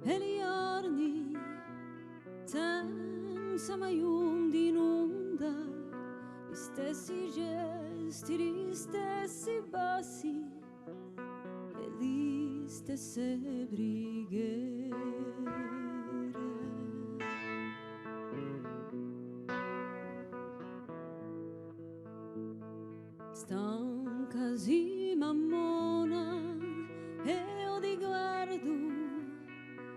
e gli giorni senza mai un d'inonda, gli stessi gesti, gli stessi passi e le stesse brighe. Stanca si mammona e io ti guardo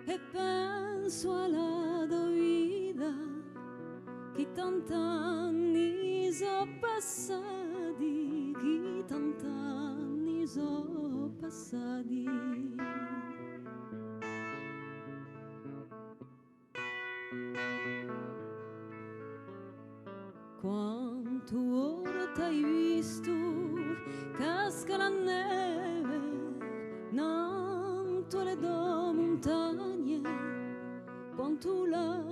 e penso alla tua vita, che tant'anni sono passati, che tant'anni sono passati. Quanto ora t'hai visto, casca la neve, nanto le do montagne, quanto la